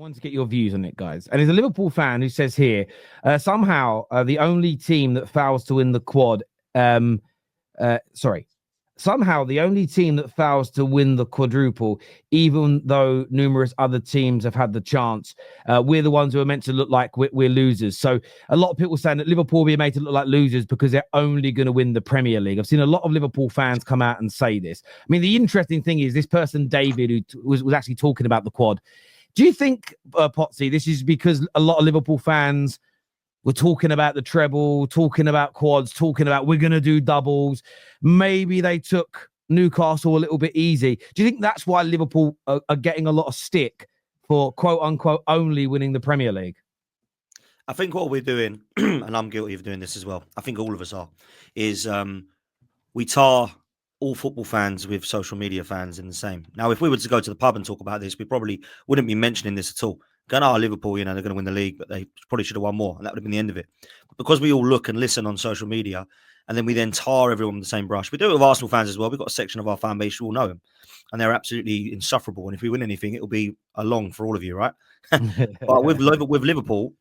wanted to get your views on it, guys. And there's a Liverpool fan who says here, somehow the only team that fails to win the quad, somehow the only team that fails to win the quadruple, even though numerous other teams have had the chance, we're the ones who are meant to look like we're losers. So a lot of people saying that Liverpool will be made to look like losers because they're only going to win the Premier League. I've seen a lot of Liverpool fans come out and say this. I mean, the interesting thing is this person, David, who was actually talking about the quad. Do you think, Potsy, this is because a lot of Liverpool fans were talking about the treble, talking about quads, talking about we're going to do doubles? Maybe they took Newcastle a little bit easy. Do you think that's why Liverpool are getting a lot of stick for quote unquote only winning the Premier League? I think what we're doing, and I'm guilty of doing this as well, I think all of us are, is we tar all football fans with social media fans in the same. Now, if we were to go to the pub and talk about this, we probably wouldn't be mentioning this at all. Going, Liverpool, they're going to win the league, but they probably should have won more. And that would have been the end of it. But because we all look and listen on social media, and then we then tar everyone with the same brush. We do it with Arsenal fans as well. We've got a section of our fan base who all know them. And they're absolutely insufferable. And if we win anything, it'll be a long for all of you, right? But with Liverpool,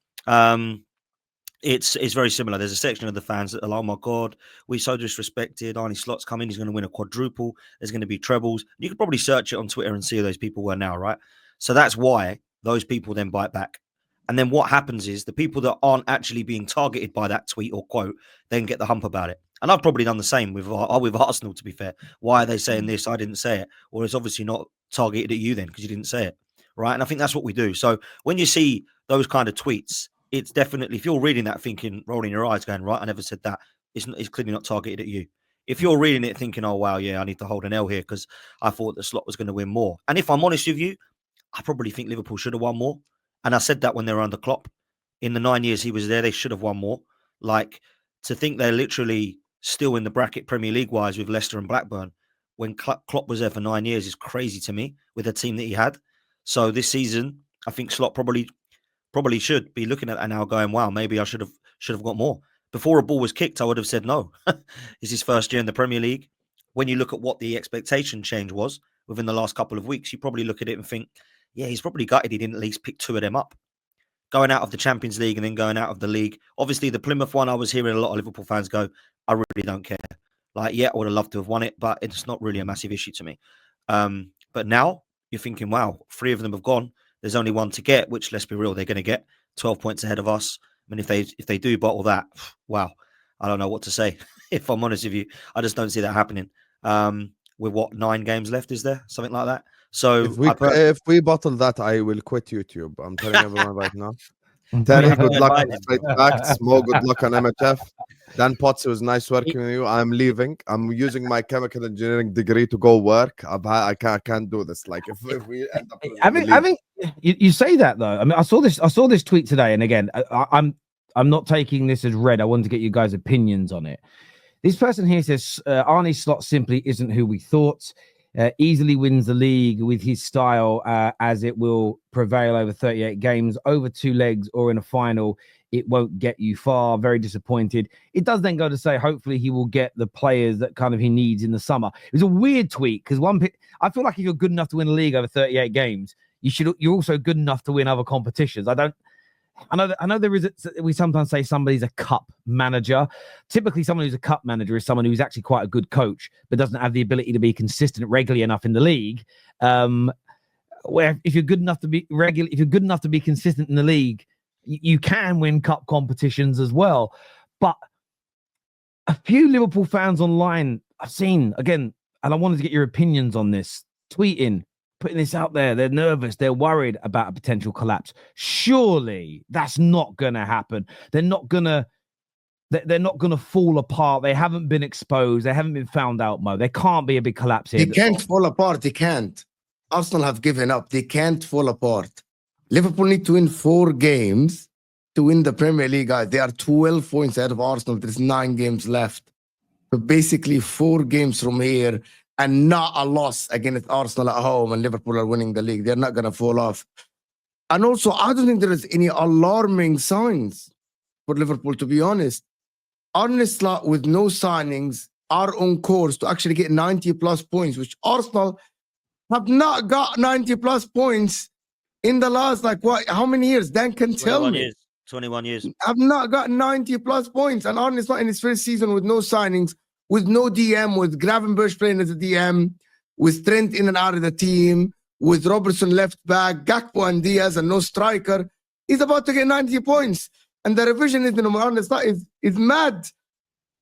it's very similar. There's a section of the fans that are like, oh my God, we're so disrespected. Arne Slot's coming. He's going to win a quadruple. There's going to be trebles. You could probably search it on Twitter and see who those people were now, right? So that's why those people then bite back. And then what happens is the people that aren't actually being targeted by that tweet or quote then get the hump about it. And I've probably done the same with Arsenal, to be fair. Why are they saying this? I didn't say it. Or it's obviously not targeted at you then because you didn't say it, right? And I think that's what we do. So when you see those kind of tweets, it's definitely, if you're reading that thinking, rolling your eyes going, right, I never said that, it's clearly not targeted at you. If you're reading it thinking, oh, wow, yeah, I need to hold an L here because I thought the Slot was going to win more. And if I'm honest with you, I probably think Liverpool should have won more. And I said that when they were under Klopp. In the 9 years he was there, they should have won more. Like, to think they're literally still in the bracket Premier League-wise with Leicester and Blackburn when Klopp was there for 9 years is crazy to me with the team that he had. So this season, I think Slot probably should be looking at that now going, wow, maybe I should have got more. Before a ball was kicked, I would have said no. It's his first year in the Premier League. When you look at what the expectation change was within the last couple of weeks, you probably look at it and think, yeah, he's probably gutted he didn't at least pick two of them up. Going out of the Champions League and then going out of the league. Obviously, the Plymouth one, I was hearing a lot of Liverpool fans go, I really don't care. Like, yeah, I would have loved to have won it, but it's not really a massive issue to me. But now you're thinking, wow, 3 of them have gone. There's only one to get, which, let's be real, they're going to get 12 points ahead of us. I mean, if they do bottle that, wow, I don't know what to say. If I'm honest with you, I just don't see that happening. With what, 9 games left, is there? Something like that. So if we bottle that, I will quit YouTube. I'm telling everyone right now. Terry, good luck on Straight Facts. More good luck on MHF. Dan Potts, it was nice working with you. I'm leaving. I'm using my chemical engineering degree to go work. I can't do this. Like if we end up, I mean, you say that though. I mean, I saw this tweet today, and again, I'm not taking this as read. I wanted to get you guys' opinions on it. This person here says Arne Slot simply isn't who we thought. Easily wins the league with his style, as it will prevail over 38 games, over 2 legs, or in a final. It won't get you far. Very disappointed. It does then go to say, hopefully he will get the players that kind of he needs in the summer. It was a weird tweet because I feel like if you're good enough to win a league over 38 games, you're also good enough to win other competitions. I know we sometimes say somebody's a cup manager. Typically, someone who's a cup manager is someone who's actually quite a good coach, but doesn't have the ability to be consistent regularly enough in the league. Where if you're good enough to be regular, if you're good enough to be consistent in the league, you can win cup competitions as well. But a few Liverpool fans online I've seen, again, and I wanted to get your opinions on this, tweeting, putting this out there. They're nervous. They're worried about a potential collapse. Surely that's not going to happen. They're not going to fall apart. They haven't been exposed. They haven't been found out, Mo. There can't be a big collapse here. They can't fall apart. They can't. Arsenal have given up. They can't fall apart. Liverpool need to win 4 games to win the Premier League, guys. They are 12 points ahead of Arsenal. There's 9 games left. So basically 4 games from here and not a loss against Arsenal at home and Liverpool are winning the league. They're not going to fall off. And also, I don't think there is any alarming signs for Liverpool, to be honest. Arne Slot, with no signings, are on course to actually get 90-plus points, which Arsenal have not got 90-plus points in the last, like, what? How many years? Dan can tell 21 me. years. 21 years. I've not got 90 plus points. And Arne Slot in his first season with no signings, with no DM, with Gravenberch playing as a DM, with Trent in and out of the team, with Robertson left back, Gakpo and Diaz, and no striker. He's about to get 90 points. And the revisionism of Arne Slot is mad.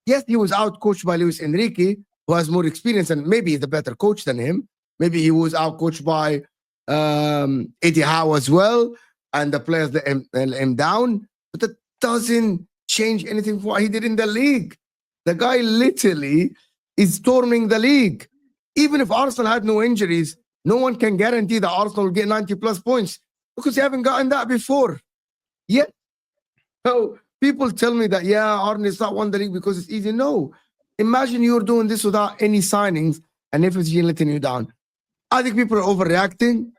Yes, he was out-coached by Luis Enrique, who has more experience, and maybe he's a better coach than him. Maybe he was out-coached by Eddie Howe as well, and the players let him down. But that doesn't change anything for what he did in the league. The guy literally is storming the league. Even if Arsenal had no injuries, no one can guarantee that Arsenal will get 90 plus points because they haven't gotten that before. Yet, so people tell me that, yeah, Arne is not won the league because it's easy. No. Imagine you're doing this without any signings and FSG letting you down. I think people are overreacting.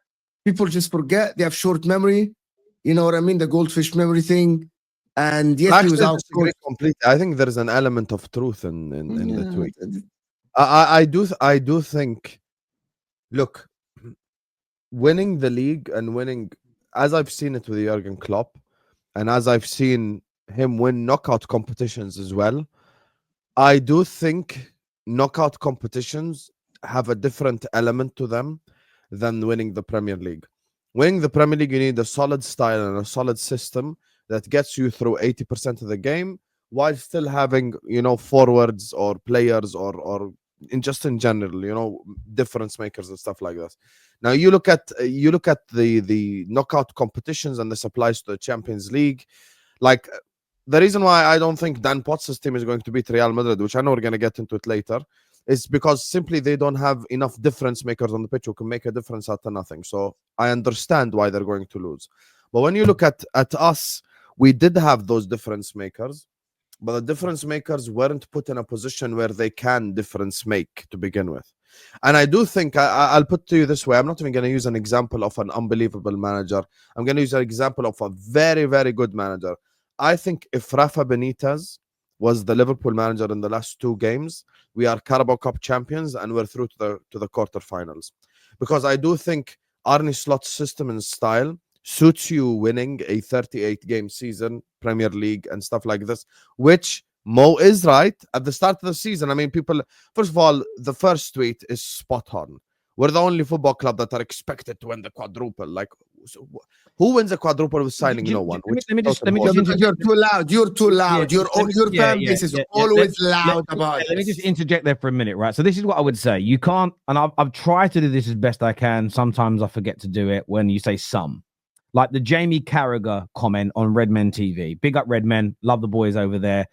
People just forget. They have short memory. You know what I mean? The goldfish memory thing. And yes, he was out. Completely. I think there's an element of truth in the tweet. I do think, look, winning the league and winning, as I've seen it with Jurgen Klopp, and as I've seen him win knockout competitions as well, I do think knockout competitions have a different element to them than winning the Premier League. Winning the Premier League, you need a solid style and a solid system that gets you through 80% of the game while still having, forwards or players or in general, difference makers and stuff like that. Now you look at the knockout competitions, and this applies to the Champions League. Like, the reason why I don't think Dan Potts' team is going to beat Real Madrid, which I know we're going to get into it later, is because simply they don't have enough difference makers on the pitch who can make a difference out of nothing. So I understand why they're going to lose. But when you look at us, we did have those difference makers, but the difference makers weren't put in a position where they can difference make to begin with. And I do think, I'll put to you this way, I'm not even going to use an example of an unbelievable manager. I'm going to use an example of a very, very good manager. I think if Rafa Benitez was the Liverpool manager in the last 2 games, we are Carabao Cup champions and we're through to the quarterfinals. Because I do think Arne Slot's system and style suits you winning a 38-game season, Premier League and stuff like this, which Mo is right at the start of the season. I mean, people, first of all, the first tweet is spot on. We're the only football club that are expected to win the quadruple. Like, who wins a quadruple with signing no one? Let me just you're too loud. You're too loud. Your fan base is always loud about it. Let me just interject there for a minute, right? So this is what I would say. You can't, and I've tried to do this as best I can. Sometimes I forget to do it when you say some. Like the Jamie Carragher comment on Redmen TV. Big up Redmen. Love the boys over there.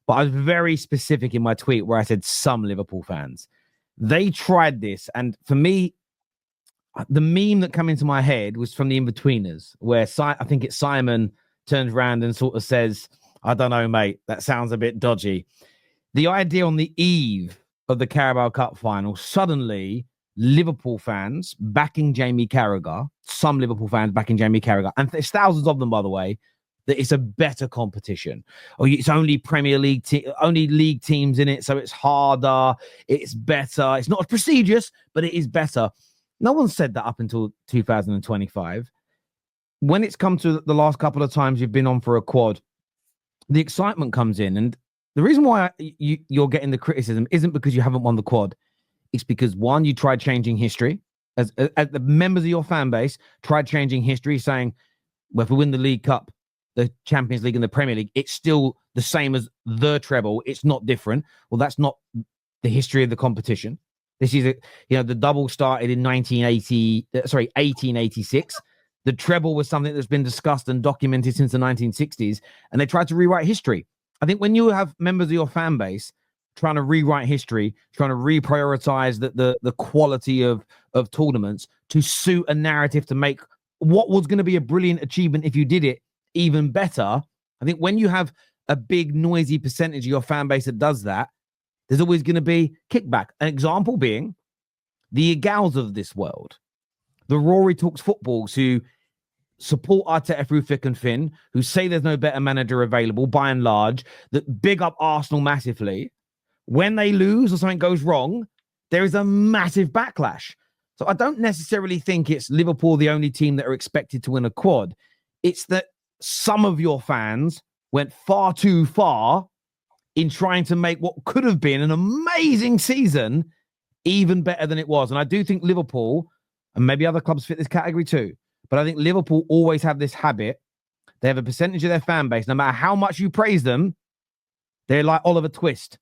But I was very specific in my tweet where I said some Liverpool fans. They tried this. And for me, the meme that came into my head was from the In-Betweeners, where I think it's Simon turns around and sort of says, I don't know, mate, that sounds a bit dodgy. The idea on the eve of the Carabao Cup final, suddenly Liverpool fans backing Jamie Carragher, some Liverpool fans backing Jamie Carragher, and there's thousands of them, by the way, that it's a better competition. Or it's only Premier League, only league teams in it, so it's harder, it's better. It's not as prestigious, but it is better. No one said that up until 2025. When it's come to the last couple of times you've been on for a quad, the excitement comes in. And the reason why you're getting the criticism isn't because you haven't won the quad. It's because, one, you tried changing history. As the members of your fan base tried changing history, saying, well, if we win the League Cup, the Champions League and the Premier League, it's still the same as the treble. It's not different. Well, that's not the history of the competition. This is, the double started in 1886. The treble was something that's been discussed and documented since the 1960s, and they tried to rewrite history. I think when you have members of your fan base trying to rewrite history, trying to reprioritize the quality of tournaments to suit a narrative to make what was going to be a brilliant achievement if you did it even better, I think when you have a big, noisy percentage of your fan base that does that, there's always going to be kickback. An example being the Igals of this world, the Rory Talks footballs who support Arteta through thick and thin, who say there's no better manager available by and large, that big up Arsenal massively. When they lose or something goes wrong, there is a massive backlash. So I don't necessarily think it's Liverpool the only team that are expected to win a quad. It's that some of your fans went far too far in trying to make what could have been an amazing season even better than it was. And I do think Liverpool, and maybe other clubs fit this category too, but I think Liverpool always have this habit. They have a percentage of their fan base, no matter how much you praise them, they're like Oliver Twist.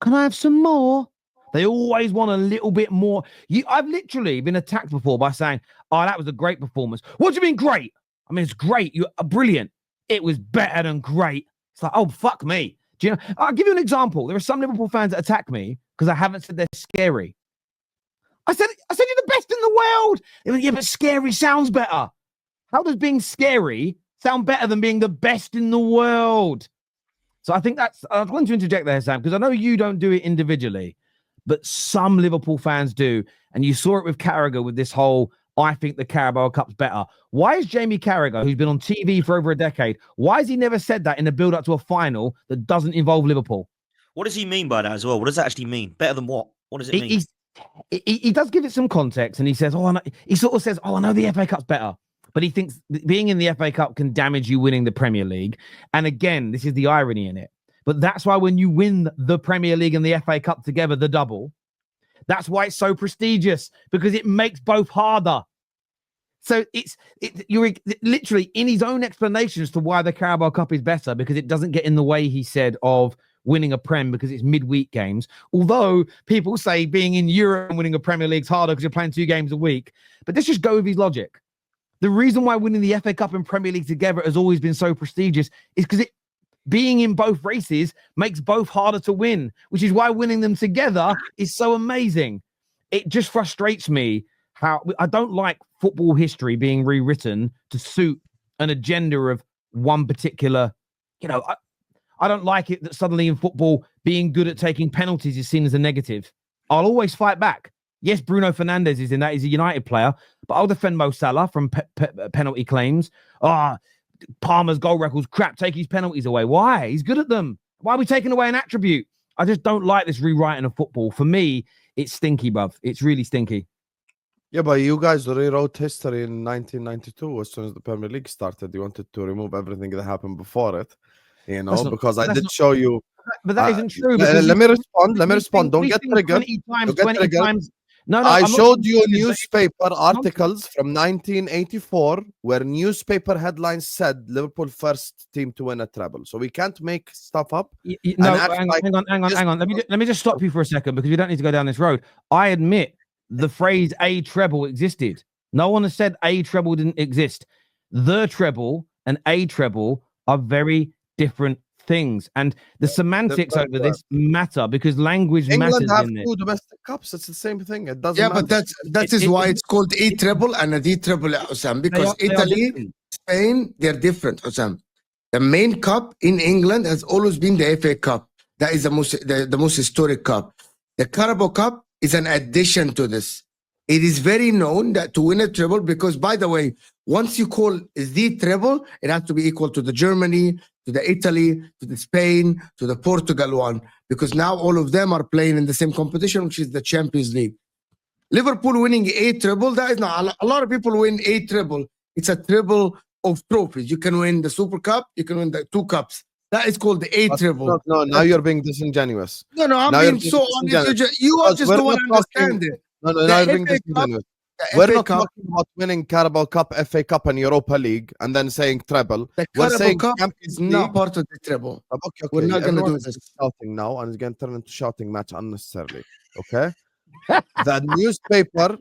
Can I have some more? They always want a little bit more. I've literally been attacked before by saying, oh, that was a great performance. What do you mean great? I mean, it's great. You're brilliant. It was better than great. It's like, oh, fuck me. Do you know? I'll give you an example. There are some Liverpool fans that attack me because I haven't said they're scary. I said you're the best in the world. They went, yeah, but scary sounds better. How does being scary sound better than being the best in the world? So I think I want to interject there, Sam, because I know you don't do it individually, but some Liverpool fans do. And you saw it with Carragher with this whole, I think the Carabao Cup's better. Why is Jamie Carragher, who's been on TV for over a decade, why has he never said that in the build-up to a final that doesn't involve Liverpool? What does he mean by that as well? What does that actually mean? Better than what? What does it mean? He does give it some context, and he says, he sort of says, I know the FA Cup's better. But he thinks being in the FA Cup can damage you winning the Premier League. And again, this is the irony in it. But that's why when you win the Premier League and the FA Cup together, the double, that's why it's so prestigious, because it makes both harder. So you're literally in his own explanation as to why the Carabao Cup is better, because it doesn't get in the way, he said, of winning a Prem because it's midweek games. Although people say being in Europe and winning a Premier League's harder because you're playing 2 games a week. But let's just go with his logic. The reason why winning the FA Cup and Premier League together has always been so prestigious is because being in both races makes both harder to win, which is why winning them together is so amazing. It just frustrates me how I don't like football history being rewritten to suit an agenda of one particular, I don't like it that suddenly in football being good at taking penalties is seen as a negative. I'll always fight back. Yes, Bruno Fernandes is in that. He's a United player, but I'll defend Mo Salah from penalty claims. Palmer's goal record's crap. Take his penalties away. Why? He's good at them. Why are we taking away an attribute? I just don't like this rewriting of football. For me, it's stinky, bruv. It's really stinky. Yeah, but you guys rewrote history in 1992 as soon as the Premier League started. You wanted to remove everything that happened before it, because I did show you. But that isn't true. Let me respond. Don't get triggered. 20 times. No, I showed you newspaper articles from 1984 where newspaper headlines said Liverpool first team to win a treble. So we can't make stuff up. Hang on. Let me just stop you for a second, because we don't need to go down this road. I admit the phrase a treble existed. No one has said a treble didn't exist. The treble and a treble are very different things, and the semantics over this matter, because language England matters have in this. 2 domestic cups. It's the same thing. It doesn't matter. But that is why it's called a treble and a D treble, Osam, because Italy, Spain, they're different, Osam. The main cup in England has always been the FA Cup. That is the most historic cup. The Carabao Cup is an addition to this. It is very known that to win a treble, because, by the way, once you call the treble, it has to be equal to the Germany, to the Italy, to the Spain, to the Portugal one, because now all of them are playing in the same competition, which is the Champions League. Liverpool winning a treble, that is not a lot of people win a treble. It's a treble of trophies. You can win the Super Cup, you can win the 2 cups. That is called the a treble. No, now you're being disingenuous. No, I'm being so honest. You just don't want to understand it. No, now you're being disingenuous. We're not talking about winning Carabao Cup, FA Cup, and Europa League, and then saying treble. The We're saying Cup Champions is League. not part of the treble. Okay. We're not going to do this. Shouting now, and it's going to turn into shouting match unnecessarily. Okay. The newspaper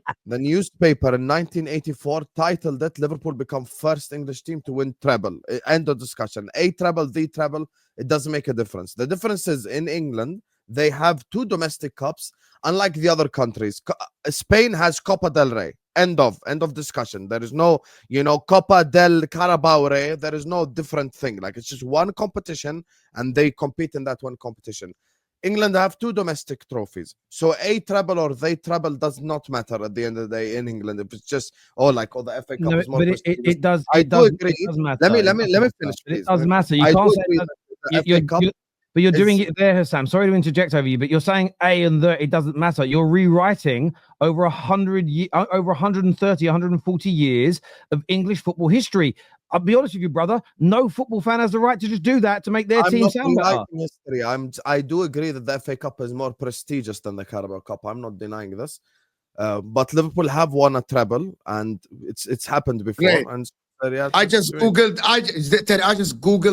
in 1984 titled it "Liverpool become first English team to win treble." End of discussion. A treble, the treble. It doesn't make a difference. The difference is in England they have 2 domestic cups, unlike the other countries. Spain has Copa del Rey. End of discussion. There is no, Copa del Carabao Rey. There is no different thing. Like, it's just one competition, and they compete in that one competition. England have 2 domestic trophies, so a treble or they treble does not matter at the end of the day in England. If it's just the FA Cup is more. But it does. I do agree. It does matter. Let me finish. Please. It does matter. You can't say the FA Cup But you're doing it there, Hassam. Sorry to interject over you, but you're saying A and the, it doesn't matter. You're rewriting over 130, 140 years of English football history. I'll be honest with you, brother. No football fan has the right to just do that to make their team sound better. History. I do agree that the FA Cup is more prestigious than the Carabao Cup. I'm not denying this. But Liverpool have won a treble, and it's happened before. Great. And I just googled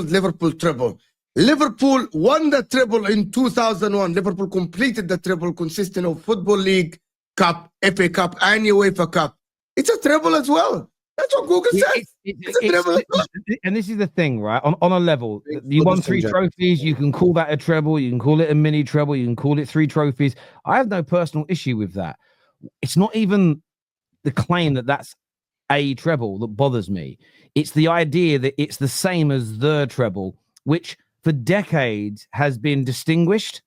Liverpool treble. Liverpool won the treble in 2001. Liverpool completed the treble consisting of Football League, Cup, FA Cup, and UEFA Cup. It's a treble as well. That's what Google says. It's a treble as well. And this is the thing, right? On a level, you won 3 trophies. You can call that a treble. You can call it a mini treble. You can call it 3 trophies. I have no personal issue with that. It's not even the claim that that's a treble that bothers me. It's the idea that it's the same as the treble, which for decades has been distinguished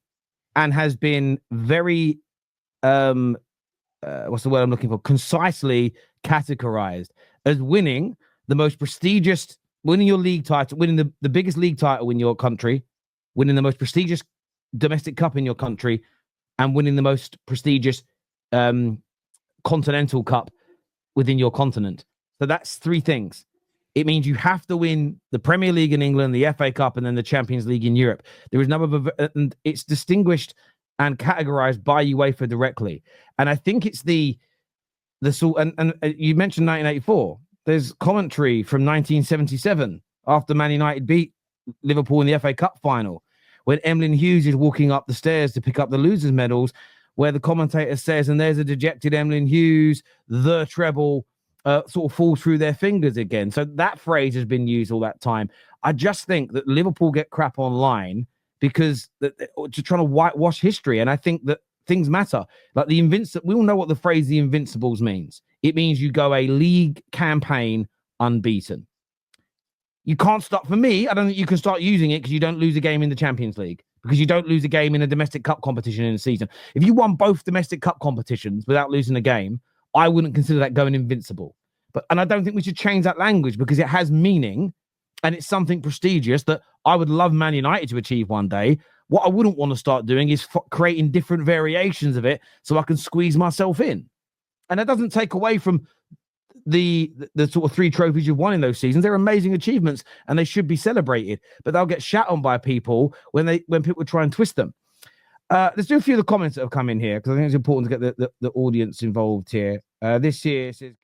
and has been very, what's the word I'm looking for? Concisely categorized as winning the most prestigious, winning your league title, winning the biggest league title in your country, winning the most prestigious domestic cup in your country, and winning the most prestigious continental cup within your continent. So that's 3 things. It means you have to win the Premier League in England, the FA Cup, and then the Champions League in Europe. There is no other, and it's distinguished and categorized by UEFA directly. And I think it's the sort. And you mentioned 1984. There's commentary from 1977 after Man United beat Liverpool in the FA Cup final, when Emlyn Hughes is walking up the stairs to pick up the losers' medals, where the commentator says, "And there's a dejected Emlyn Hughes, the treble." Sort of fall through their fingers again. So that phrase has been used all that time. I just think that Liverpool get crap online because they're trying to whitewash history. And I think that things matter. Like we all know what the phrase the Invincibles means. It means you go a league campaign unbeaten. You can't start, for me, I don't think you can start using it because you don't lose a game in the Champions League, because you don't lose a game in a domestic cup competition in a season. If you won both domestic cup competitions without losing a game, I wouldn't consider that going invincible. And I don't think we should change that language because it has meaning and it's something prestigious that I would love Man United to achieve one day. What I wouldn't want to start doing is creating different variations of it so I can squeeze myself in. And that doesn't take away from the sort of 3 trophies you've won in those seasons. They're amazing achievements and they should be celebrated, but they'll get shat on by people when people try and twist them. Let's do a few of the comments that have come in here because I think it's important to get the audience involved here. This year says